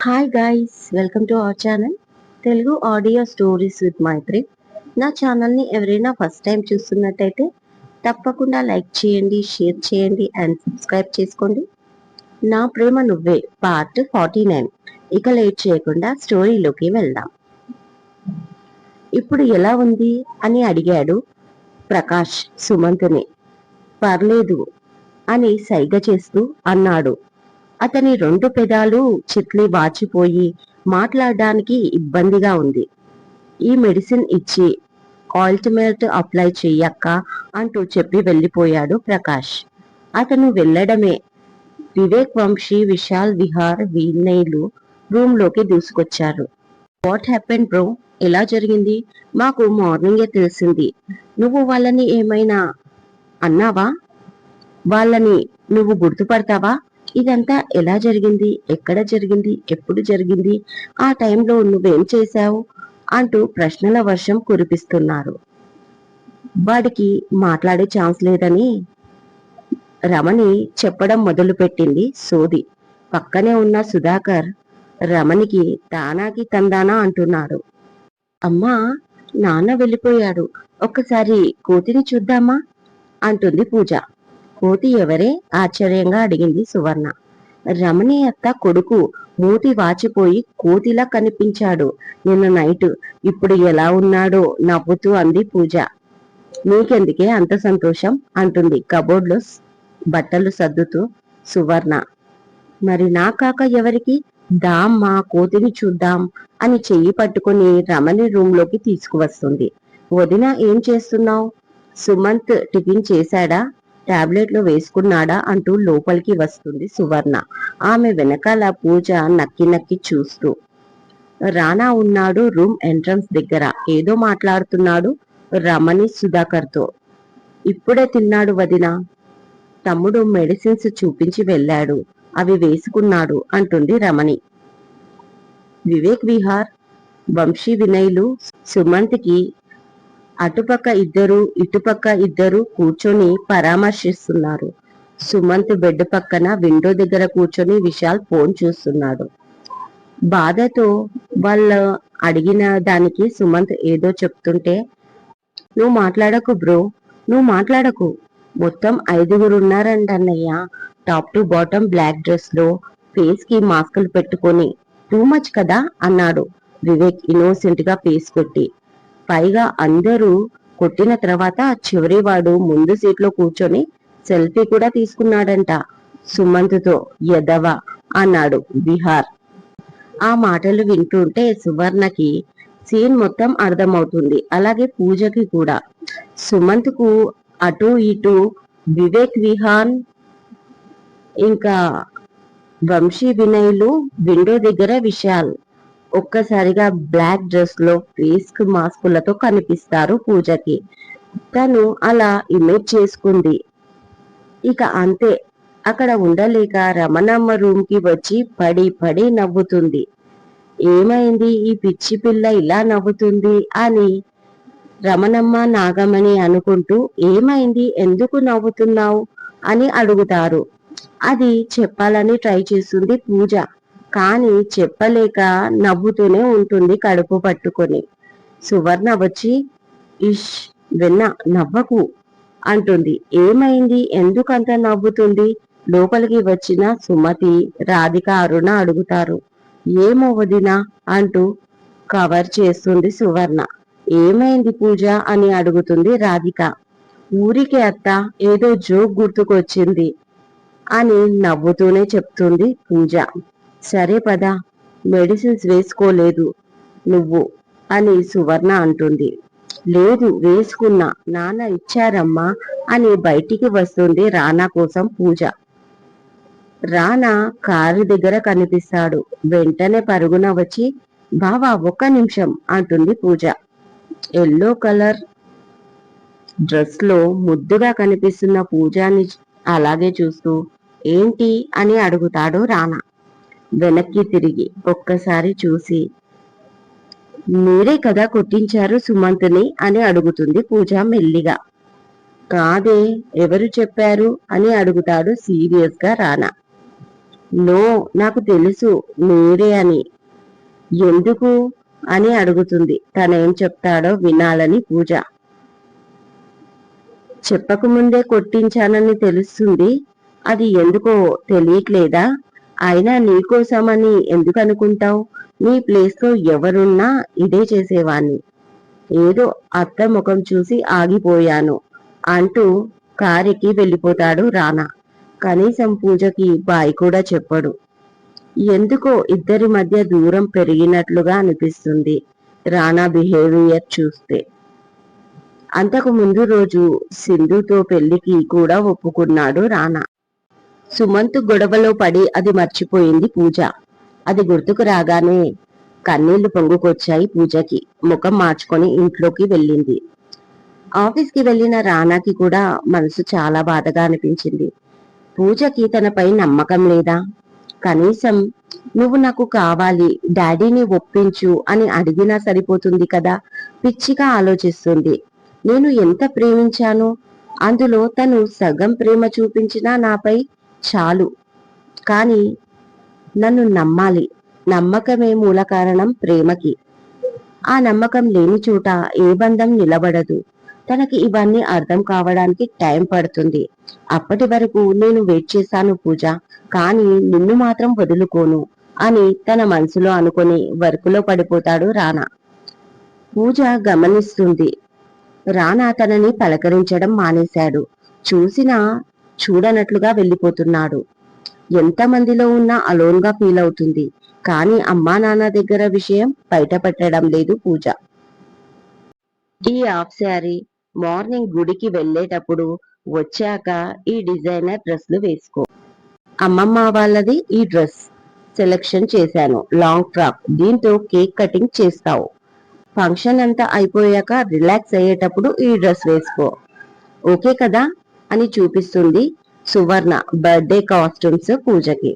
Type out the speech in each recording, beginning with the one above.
Hi guys, welcome to our channel Telugu audio stories with Maithri. నా ఛానల్ని ఎవరైనా ఫస్ట్ టైం చూస్తున్నట్టయితే తప్పకుండా లైక్ చేయండి, షేర్ చేయండి అండ్ సబ్స్క్రైబ్ చేసుకోండి. నా ప్రేమ నువ్వే పార్ట్ 49. ఇక లేట్ చేయకుండా స్టోరీలోకి వెళ్దాం. ఇప్పుడు ఎలా ఉంది అని అడిగాడు ప్రకాష్ సుమంత్ని. పర్లేదు అని సైగ చేస్తూ అన్నాడు. అతని 2 పెదాలు చిట్లి వాచిపోయి మాట్లాడడానికి ఇబ్బందిగా ఉంది. ఈ మెడిసిన్ ఇచ్చి ఆయింట్మెంట్ అప్లై చెయ్యక్క అంటూ చెప్పి వెళ్ళిపోయాడు ప్రకాష్. అతను వెళ్ళడమే వివేక్, వంశీ, విశాల్, విహార్, వినయ్లు రూమ్ లోకి దూసుకొచ్చారు. What happen bro? ఎలా జరిగింది? మాకు మార్నింగే తెలిసింది. నువ్వు వాళ్ళని ఏమైనా అన్నావా? వాళ్ళని నువ్వు గుర్తుపడతావా? ఇదంతా ఎలా జరిగింది? ఎక్కడ జరిగింది? ఎప్పుడు జరిగింది? ఆ టైంలో నువ్వేం చేశావు? అంటూ ప్రశ్నల వర్షం కురిపిస్తున్నారు. వాడికి మాట్లాడే ఛాన్స్ లేదని రమణి చెప్పడం మొదలుపెట్టింది సోది. పక్కనే ఉన్న సుధాకర్ రమణికి తానాకి తందానా అంటున్నాడు. అమ్మా, నాన్న వెళ్ళిపోయాడు, ఒక్కసారి కోతిని చూద్దామా అంటుంది పూజ. కోతి ఎవరే? ఆశ్చర్యంగా అడిగింది సువర్ణ. రమణి అత్త కొడుకు మూతి వాచిపోయి కోతిలా కనిపించాడు నిన్న నైట్. ఇప్పుడు ఎలా ఉన్నాడో నవ్వుతూ అంది పూజ. నీకెందుకే అంత సంతోషం అంటుంది కబోర్డ్లో బట్టలు సర్దుతూ సువర్ణ. మరి నా కాక ఎవరికి? దామ్మా, కోతిని చూద్దాం అని చెయ్యి పట్టుకుని రమణి రూమ్ లోకి తీసుకువస్తుంది. వదిన, ఏం చేస్తున్నావు? సుమంత్ టిఫిన్ చేశాడా? టాబ్లెట్లు వేసుకున్నాడా అంటూ లోపలికి వస్తుంది సువర్ణ. ఆమె వెనకాల పూజ నక్కి నక్కి చూస్తూ. రానా ఉన్నాడు రూమ్ ఎంట్రన్స్ దగ్గర. ఏదో మాట్లాడుతున్నాడు రమణి సుధాకర్తో. ఇప్పుడే తిన్నాడు వదిన. తమ్ముడు మెడిసిన్స్ చూపించి వెళ్ళాడు, అవి వేసుకున్నాడు అంటుంది రమణి. వివేక్, విహార్, వంశీ, వినయ్లు సుమంత్కి అటుపక్క ఇద్దరు, ఇటుపక్క ఇద్దరు కూర్చొని పరామర్శిస్తున్నారు. సుమంత్ బెడ్ పక్కన విండో దగ్గర కూర్చొని విశాల్ ఫోన్ చూస్తున్నాడు. బాధతో వాళ్ళు అడిగిన దానికి సుమంత్ ఏదో చెప్తుంటే, నువ్వు మాట్లాడకు బ్రో, నువ్వు మాట్లాడకు. మొత్తం 5 ఉన్నారంటన్నయ్య. Top to bottom black dress లో, ఫేస్ కి మాస్కులు పెట్టుకొని. టూ మచ్ కదా అన్నాడు వివేక్ ఇన్నోసెంట్ గా ఫేస్ కొట్టి. పైగా అందరూ కొట్టిన తర్వాత చివరివాడు ముందు సీట్లో కూర్చొని సెల్ఫీ కూడా తీసుకున్నాడంట సుమంత్తో. యదవ అన్నాడు విహార్. ఆ మాటలు వింటుంటే సువర్ణకి సీన్ మొత్తం అర్థమవుతుంది, అలాగే పూజకి కూడా. సుమంత్ కు అటు ఇటు వివేక్, విహాన్ ఇంకా వంశీ, వినయ్లు, విండో దగ్గర విశాల్. ఒక్కసారిగా బ్లాక్ డ్రెస్ లో ఫేస్ మాస్కులతో కనిపిస్తారు పూజకి. తను అలా ఇమేజ్ చేసుకుంది. ఇక అంతే, అక్కడ ఉండలేక రమణమ్మ రూమ్ కి వచ్చి పడి పడి నవ్వుతుంది. ఏమైంది ఈ పిచ్చి పిల్ల ఇలా నవ్వుతుంది అని రమణమ్మ, నాగమణి అనుకుంటూ ఏమైంది, ఎందుకు నవ్వుతున్నావు అని అడుగుతారు. అది చెప్పాలని ట్రై చేస్తుంది పూజ, కానీ చెప్పలేక నవ్వుతూనే ఉంటుంది కడుపు పట్టుకొని. సువర్ణ వచ్చి, ఇష్ వెన్న, నవ్వకు అంటుంది. ఏమైంది, ఎందుకంత నవ్వుతుంది? లోపలికి వచ్చిన సుమతి, రాధిక, అరుణ అడుగుతారు. ఏమో వదినా అంటూ కవర్ చేస్తుంది సువర్ణ. ఏమైంది పూజ అని అడుగుతుంది రాధిక. ఊరికే అత్త, ఏదో జోక్ గుర్తుకొచ్చింది అని నవ్వుతూనే చెప్తుంది పూజ. సరే పద, మెడిసిన్స్ వేసుకోలేదు నువ్వు అని సువర్ణ అంటుంది. లేదు, వేసుకున్నా, నాన్న ఇచ్చారమ్మా అని బయటికి వస్తుంది రానా కోసం పూజ. రానా కారు దగ్గర కనిపిస్తాడు. వెంటనే పరుగున వచ్చి, బావా ఒక్క నిమిషం అంటుంది పూజ. ఎల్లో కలర్ డ్రెస్ లో ముద్దుగా కనిపిస్తున్న పూజని అలాగే చూస్తూ, ఏంటి అని అడుగుతాడు రానా. వెనక్కి తిరిగి ఒక్కసారి చూసి, మీరే కదా కొట్టించారు సుమంత్ని అని అడుగుతుంది పూజ మెల్లిగా. కాదే, ఎవరు చెప్పారు అని అడుగుతాడు సీరియస్ గా రానా. నో, నాకు తెలుసు మీరే అని. ఎందుకు అని అడుగుతుంది. తనేం చెప్తాడో వినాలని పూజ. చెప్పకముందే కొట్టించానని తెలుస్తుంది. అది ఎందుకో తెలియట్లేదా? అయినా నీకోసమని ఎందుకు అనుకుంటావు? నీ ప్లేస్ లో ఎవరున్నా ఇదే చేసేవాణ్ణి. ఏదో అత్త ముఖం చూసి ఆగిపోయాను అంటూ కారెక్కి వెళ్ళిపోతాడు రానా. కనీసం పూజకి బాయ్ కూడా చెప్పడు. ఎందుకో ఇద్దరి మధ్య దూరం పెరిగినట్లుగా అనిపిస్తుంది రానా బిహేవియర్ చూస్తే. అంతకు ముందు రోజు సింధుతో పెళ్లికి కూడా ఒప్పుకున్నాడు రానా. సుమంత్ గొడవలో పడి అది మర్చిపోయింది పూజ. అది గుర్తుకు రాగానే కన్నీళ్లు పొంగుకొచ్చాయి పూజకి. ముఖం మార్చుకొని ఇంట్లోకి వెళ్ళింది. ఆఫీస్ కి వెళ్లిన రానాకి కూడా మనసు చాలా బాధగా అనిపించింది. పూజకి తనపై నమ్మకం లేదా? కనీసం నువ్వు నాకు కావాలి, డాడీని ఒప్పించు అని అడిగినా సరిపోతుంది కదా. పిచ్చిగా ఆలోచిస్తుంది. నేను ఎంత ప్రేమించాను, అందులో తను సగం ప్రేమ చూపించినా నాపై చాలు. కానీ నన్ను నమ్మాలి. నమ్మకమే మూల కారణం ప్రేమకి. ఆ నమ్మకం లేని చోట ఏ బంధం నిలబడదు. తనకి ఇవన్నీ అర్థం కావడానికి టైం పడుతుంది. అప్పటి వరకు నేను వెయిట్ చేశాను పూజ, కానీ నిన్ను మాత్రం వదులుకోను అని తన మనసులో అనుకుని వర్కులో పడిపోతాడు రానా. పూజ గమనిస్తుంది. రానా తనని పలకరించడం మానేశాడు. చూసినా చూడనట్లుగా వెళ్ళిపోతున్నాడు. ఎంతమందిలో ఉన్నా అలోన్ గా ఫీల్ అవుతుంది. కానీ అమ్మా నాన్న దగ్గర విషయం బయట పెట్టడం లేదు పూజ. ఈ హాఫ్ శారీ మార్నింగ్ గుడికి వెళ్ళేటప్పుడు వచ్చాక ఈ డిజైనర్ డ్రెస్లు వేసుకో. అమ్మమ్మ వాళ్ళది ఈ డ్రెస్ సెలెక్షన్ చేశాను, లాంగ్ ఫ్రాక్. దీంతో కేక్ కటింగ్ చేస్తావు. ఫంక్షన్ అంతా అయిపోయాక రిలాక్స్ అయ్యేటప్పుడు ఈ డ్రెస్ వేసుకో. ఓకే కదా అని చూపిస్తుంది సువర్ణ బర్త్డే కాస్ట్యూమ్స్ పూజకి.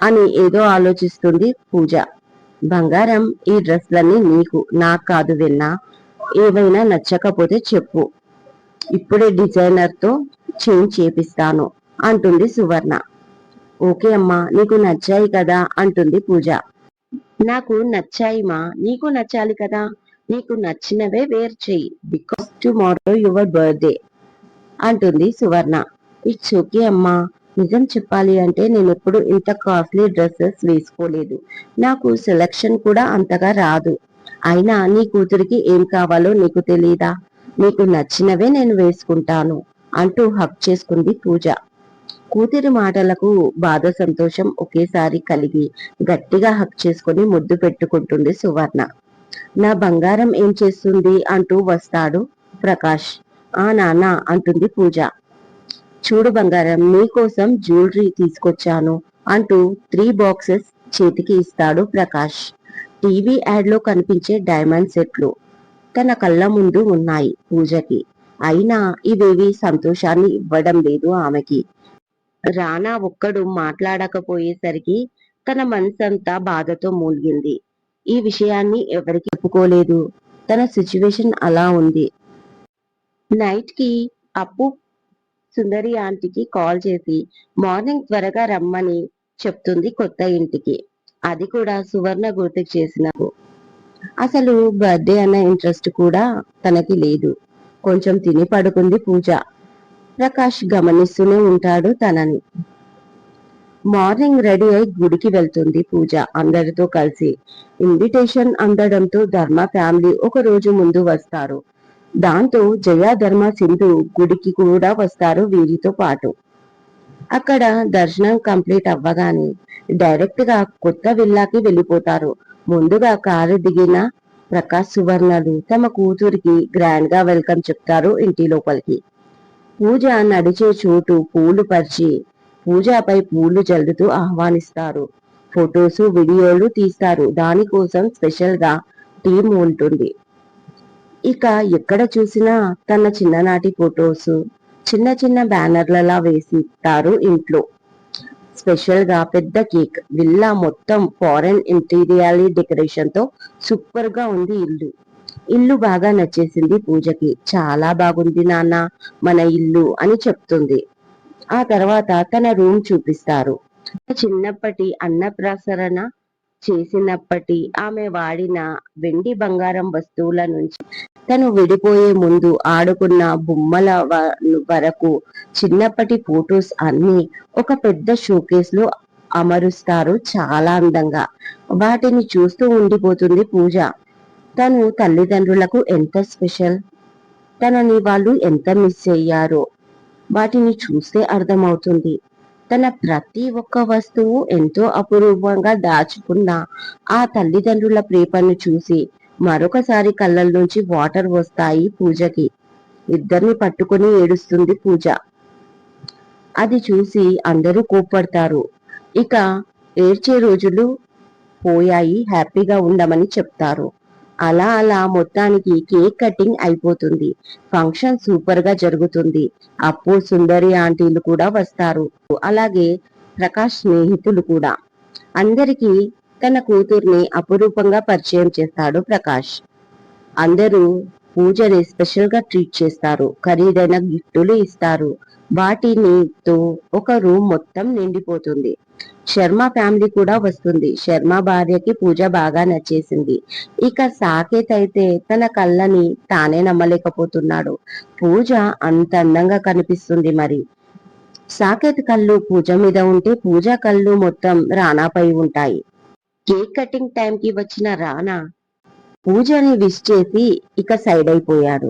అని ఏదో ఆలోచిస్తుంది పూజ. బంగారం, ఈ డ్రెస్లన్నీ నీకు, నాకు కాదు విన్నా. ఏవైనా నచ్చకపోతే చెప్పు, ఇప్పుడే డిజైనర్ తో చేంజ్ చేపిస్తాను అంటుంది సువర్ణ. ఓకే అమ్మా, నీకు నచ్చాయి కదా అంటుంది పూజ. నాకు నచ్చాయి మా, నీకు నచ్చాలి కదా. నీకు నచ్చినవే వేర్ చెయ్యి, బికాస్ టుమారో యువర్ బర్త్డే అంటుంది సువర్ణ. ఇట్స్ ఓకే అమ్మా. నిజం చెప్పాలి అంటే నేను ఎప్పుడు ఇంత కాస్ట్లీ డ్రెస్సెస్ వేసుకోలేదు. నాకు సెలక్షన్ కూడా అంతగా రాదు. అయినా నీ కూతురికి ఏం కావాలో నీకు తెలీదా? నీకు నచ్చినవే నేను వేసుకుంటాను అంటూ హక్ చేసుకుంది పూజ. కూతురి మాటలకు బాధ సంతోషం ఒకేసారి కలిగి గట్టిగా హక్ చేసుకుని ముద్దు పెట్టుకుంటుంది సువర్ణ. నా బంగారం ఏం చేస్తుంది అంటూ వస్తాడు ప్రకాష్. ఆ నాన్న అంటుంది పూజ. చూడు బంగారం, నీకోసం జ్యువెలరీ తీసుకొచ్చాను అంటూ 3 బాక్సెస్ చేతికి ఇస్తాడు ప్రకాష్. టీవీ యాడ్ లో కనిపించే డైమండ్ సెట్లు తన కళ్ళ ముందు ఉన్నాయి పూజకి. అయినా ఇవేవి సంతోషాన్ని ఇవ్వడం లేదు ఆమెకి. రానా ఒక్కడు మాట్లాడకపోయేసరికి తన మనసంతా బాధతో మూలిగింది. ఈ విషయాన్ని ఎవరికి చెప్పుకోలేదు. తన సిచ్యువేషన్ అలా ఉంది. నైట్ కి అప్పు సుందరి ఆంటీకి కాల్ చేసి మార్నింగ్ త్వరగా రమ్మని చెప్తుంది కొత్త ఇంటికి. అది కూడా సువర్ణ గుర్తుకు చేసినకు. అసలు బర్త్డే అన్న ఇంట్రెస్ట్ కూడా తనకి లేదు. కొంచెం తిని పడుకుంది పూజ. ప్రకాష్ గమనిస్తూనే ఉంటాడు తనని. మార్నింగ్ రెడీ అయి గుడికి వెళ్తుంది పూజ అందరితో కలిసి. ఇన్విటేషన్ అందడంతో ధర్మ ఫ్యామిలీ ఒక రోజు ముందు వస్తారు. దాంతో జయ, ధర్మ, సింధు గుడికి కూడా వస్తారు వీరితో పాటు. అక్కడ దర్శనం కంప్లీట్ అవ్వగానే డైరెక్ట్ గా కొత్త విల్లాకి వెళ్ళిపోతారు. ముందుగా కారు దిగిన ప్రకాష్, సువర్ణలు తమ కూతురికి గ్రాండ్ గా వెల్కమ్ చెప్తారు ఇంటి లోపలికి. పూజ నడిచే చోటు పూలు పరిచి పూజపై పూలు జల్లుతూ ఆహ్వానిస్తారు. ఫొటోస్, వీడియోలు తీస్తారు. దానికోసం స్పెషల్ గా టీం ఉంటుంది. ఇక ఎక్కడ చూసినా తన చిన్ననాటి ఫొటోస్ చిన్న చిన్న బ్యానర్లలా వేసిస్తారు ఇంట్లో. స్పెషల్ గా పెద్ద కేక్, విల్లా మొత్తం ఫారెన్ ఇంటీరియర్ డెకరేషన్ తో సూపర్ గా ఉంది ఇల్లు. ఇల్లు బాగా నచ్చేసింది పూజకి. చాలా బాగుంది నాన్న మన ఇల్లు అని చెప్తుంది. ఆ తర్వాత తన రూమ్ చూపిస్తారు. చిన్నప్పటి అన్నప్రాసరణ చేసినప్పటి ఆమె వాడిన వెండి బంగారం వస్తువుల నుంచి తను విడిపోయే ముందు ఆడుకున్న బొమ్మల వరకు చిన్నప్పటి ఫొటోస్ అన్ని ఒక పెద్ద షోకేస్ లో అమరుస్తారు చాలా అందంగా. వాటిని చూస్తూ ఉండిపోతుంది పూజ. తను తల్లిదండ్రులకు ఎంత స్పెషల్, తనని వాళ్ళు ఎంత మిస్ అయ్యారో వాటిని చూస్తే అర్థమవుతుంది. తన ప్రతి ఒక్క వస్తువు ఎంతో అపురూపంగా దాచుకున్న ఆ తల్లిదండ్రుల ప్రేమను చూసి మరొకసారి కళ్ళల్లోంచి వాటర్ వస్తాయి పూజకి. ఇద్దరిని పట్టుకుని ఏడుస్తుంది పూజ. అది చూసి అందరూ కోప్పడతారు. ఇక ఏడ్చే రోజులు పోయాయి, హ్యాపీగా ఉండమని చెప్తారు. అలా అలా మొత్తానికి కేక్ కటింగ్ అయిపోతుంది. ఫంక్షన్ సూపర్ గా జరుగుతుంది. అప్పు, సుందరి ఆంటీలు కూడా వస్తారు. అలాగే ప్రకాష్ స్నేహితులు కూడా. అందరికీ తన కూతుర్ని అపురూపంగా పరిచయం చేస్తాడు ప్రకాష్. అందరూ పూజని స్పెషల్ గా ట్రీట్ చేస్తారు. ఖరీదైన గిఫ్టులు ఇస్తారు. వాటినితో ఒక రూమ్ మొత్తం నిండిపోతుంది. శర్మ ఫ్యామిలీ కూడా వస్తుంది. శర్మ భార్యకి పూజ బాగా నచ్చేసింది. ఇక సాకేత్ అయితే తన కళ్ళని తానే నమ్మలేకపోతున్నాడు. పూజ అంత అందంగా కనిపిస్తుంది. మరి సాకేత్ కళ్ళు పూజ మీద ఉంటే పూజ కళ్ళు మొత్తం రానాపై ఉంటాయి. కేక్ కటింగ్ టైంకి వచ్చిన రానా పూజని విష్ చేసి ఇక సైడ్ అయిపోయాడు.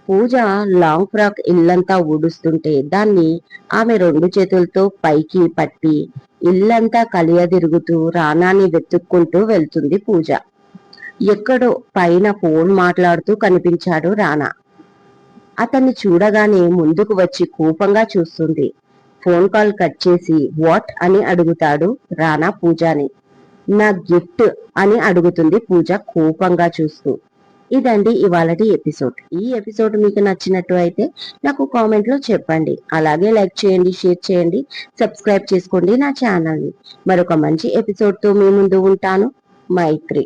పూజ లాంగ్ ఫ్రాక్ ఇల్లంతా ఊడుస్తుంటే దాన్ని ఆమె రెండు చేతులతో పైకి పట్టి ఇల్లంతా కలియదిరుగుతూ రానాని వెతుక్కుంటూ వెళ్తుంది పూజ. ఎక్కడో పైన ఫోన్ మాట్లాడుతూ కనిపించాడు రానా. అతన్ని చూడగానే ముందుకు వచ్చి కోపంగా చూస్తుంది. ఫోన్ కాల్ కట్ చేసి వాట్ అని అడుగుతాడు రానా పూజని. నా గిఫ్ట్ అని అడుగుతుంది పూజ కోపంగా చూస్తూ. ఇదండి ఇవాళటి ఎపిసోడ్. ఈ ఎపిసోడ్ మీకు నచ్చినట్టు అయితే నాకు కామెంట్ లో చెప్పండి. అలాగే లైక్ చేయండి, షేర్ చేయండి, సబ్స్క్రైబ్ చేసుకోండి నా ఛానల్ ని. మరొక మంచి ఎపిసోడ్ తో మీ ముందు ఉంటాను. మైత్రి.